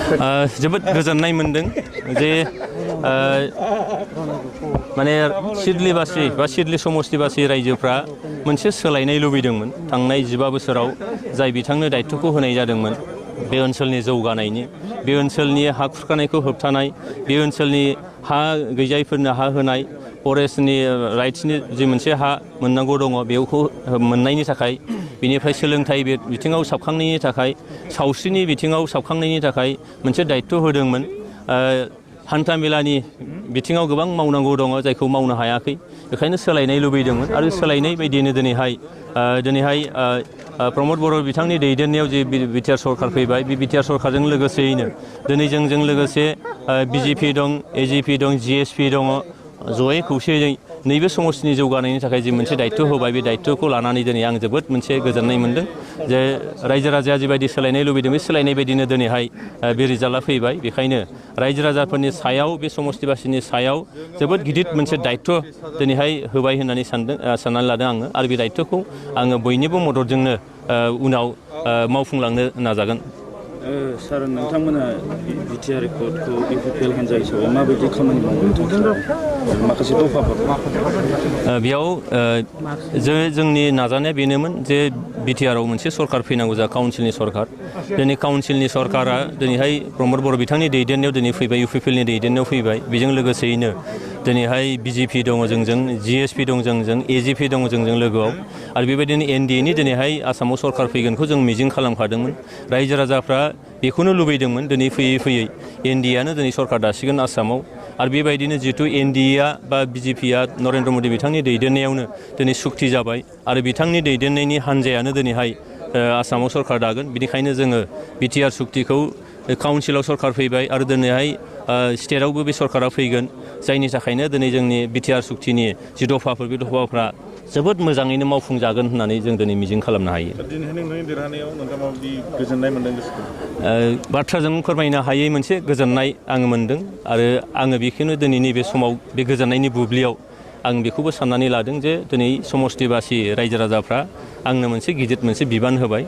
जोबोद गोजोननाय मोनदों जे माने सिडलिबासि बा सिडली समस्तिबासि रायजोफ्रा मोनसे सोलायनाय लुबैदोंमोन थांनाय 15 बोसोराव जाय बिथांनो दायित्वखौ होनाय जादोंमोन बे ओनसोलनि जौगानायनि बे ओनसोलनि हा खुरखानायखौ होबथानाय बे ओनसोलनि हा गैजायिफोरनो हा होनाय फरेस्टनि राइट्सनि जि मोनसे हा मोननांगौ दङ बेखौ मोननायनि थाखाय बिनिफ्राय सोलोंथाइ बिथिङाव साबखांनायनि थाखाय सावस्रिनि बिथिङाव साबखांनायनि थाखाय मोनसे दायित्व होदोंमोन हान्था मेलानि बिथिङाव गोबां मावनांगौ दङ जायखौ मावनो हायाखै बेखायनो सोलायनाय लुबैदोंमोन आरो सोलायनाय बायदियैनो दिनैहाय प्रमद बर' बिथांनि दैदेननायाव जे बिटिआर सरकार फैबाय बे बिटिआर सरकारजों लोगोसेयैनो दिनै जोंजों लोगोसे बिजेपि दं एजिपि दं जिएसपि दङ जयै खौसेयै नैबे समस्तिनि जौगानायनि थाखाय जि मोनसे दायित्व होबाय बे दायित्वखौ लानानै दिनै आं जोबोद मोनसे गोजोननाय मोनदों जे रायजो राजाया जिबायदि सोलायनाय लुबैदों बे सोलायनाय बायदिनो दिनैहाय बे रिजाल्टआ फैबाय बेखायनो रायजो राजाफोरनि सायाव बे समस्तिबासिनि सायाव जोबोद गिदिर मोनसे दायित्व दिनैहाय होबाय होननानै साननानै लादों आङो आरो बे दायित्वखौ आङो बयनिबो मददजोंनो उनाव मावफुंलांनो नाजागोन सार नोंथांमोना बिटिआर कर्डखौ इउपिपिएल हान्जा हिसाबै माबायदि खामानि मावनो माखासे दफाफोर बेयाव जोंनि नाजानाया बेनोमोन जे बिटिआरआव मोनसे सरकार फैनांगौ जा काउन्सिलनि सरकार दिनै काउन्सिलनि सरकारा दिनैहाय प्रमद बर' बिथांनि दैदेननायाव दिनै फैबाय इउपिपिएलनि दैदेननायाव फैबाय बेजों लोगोसेयैनो दिनैहाय बिजेपि दङ जोंजों जिएसपि दं जोंजों एजिपि दङ जोंजों लोगोआव आरो बेबायदिनो एनडिएनि दिनैहाय आसामाव सरकार फैगोनखौ जों मिजिं खालामखादोंमोन रायजो राजाफ्रा बेखौनो लुबैदोंमोन दिनै फैयै एनडिएआनो दिनै सरकार दासिगोन आसामाव आरो बेबायदिनो जिहेतु एनडिएआ बा बिजेपिआ नरेन्द्र मदि बिथांनि दैदेननायावनो दिनै सुक्ति जाबाय आरो बिथांनि दैदेननायनि हान्जायानो दिनैहाय आसामाव सरकार दागोन बेनिखायनो जोङो बिटिआर सुक्तिखौ काउन्सिलाव सरकार फैबाय आरो दिनैहाय स्टेटआवबो बे सरकारा फैगोन जायनि थाखायनो दिनै जोंनि बिटिआर सुक्तिनि जि दफाफोर बे दफाफ्रा जोबोद मोजाङैनो मावफुंजागोन होननानै जों दिनै मिजिं खालामनो हायो बाथ्राजों फोरमायनो हायै मोनसे गोजोननाय आङो मोनदों आरो आङो बेखौनो दिनै नैबे समाव बे गोजोननायनि बुब्लियाव आं बेखौबो साननानै लादों जे दिनै समस्तिबासि रायजो राजाफ्रा आंनो मोनसे बिबान होबाय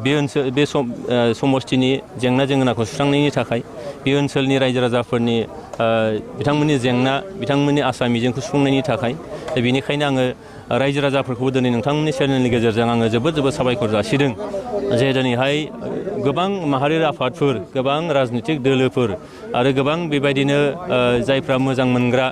बे ओनसोल बे समस्तिनि जेंना जेंनाखौ सुस्रांनायनि थाखाय बे ओनसोलनि रायजो राजाफोरनि बिथांमोननि जेंना बिथांमोननि आसा मिजिंखौ सुफुंनायनि थाखाय बेनिखायनो आङो रायजो राजाफोरखौबो दिनै नोंथांमोननि चेनेलनि गेजेरजों आङो जोबोद साबायखर जासिदों जे दिनैहाय गोबां माहारियारि आफादफोर गोबां राजनितिक दोलोफोर आरो गोबां बेबायदिनो जायफ्रा मोजां मोनग्रा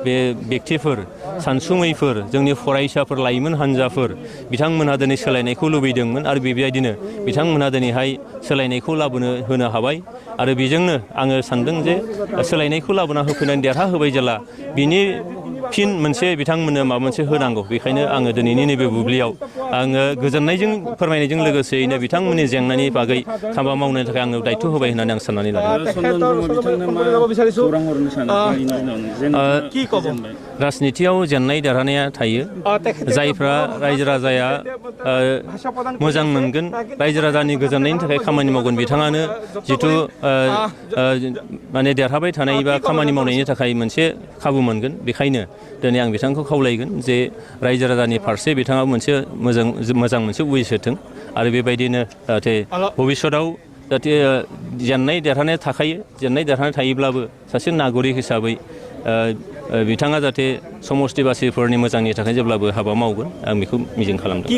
बे व्यक्तिफोर सानसुमैफोर जोंनि फरायसाफोर लाइमोन हान्जाफोर बिथांमोनहा दिनै सोलायनायखौ लुबैदोंमोन आरो बेबायदिनो बिथांमोनहा दिनैहाय सोलायनायखौ होनो हाबाय आरो बेजोंनो आङो सानदों जे सोलायनायखौ लाबोना होफैनानै देरहा होबाय जेला बिनि फिन मोनसे बिथांमोननो माबा मोनसे होनांगौ बेखायनो आङो दिनैनि नैबे बुब्लियाव आङो गोजोननायजों फोरमायनायजों लोगोसेयैनो बिथांमोननि जेंनानि बागै हाबा मावनो थाखाय आङो दायित्व होबाय होननानै आं साननानै लादों राजनितियाव जेननाय देरहानाया थायो जायफ्रा रायजो राजाया मोजां मोनगोन रायजो राजानि गोजोननायनि थाखाय खामानि मावगोन बिथाङानो जिथु माने देरहाबाय थानाय बा खामानि मावनायनि थाखाय मोनसे खाबु मोनगोन बेखायनो दिनै आं बिथांखौ खावलायगोन जे रायजो राजानि फारसे बिथाङा मोनसे मोजां मोनसे उइस होथों आरो बेबायदिनो जाहाथे भबिष्यतआव जाहाथे जेननाय देरहानाया थाखायो जेननाय देरहानाय थायोब्लाबो सासे नागरिक हिसाबै बिथाङा जाहाथे समस्तिबासिफोरनि मोजांनि थाखाय जेब्लाबो हाबा मावगोन आं बेखौ मिजिं खालामदों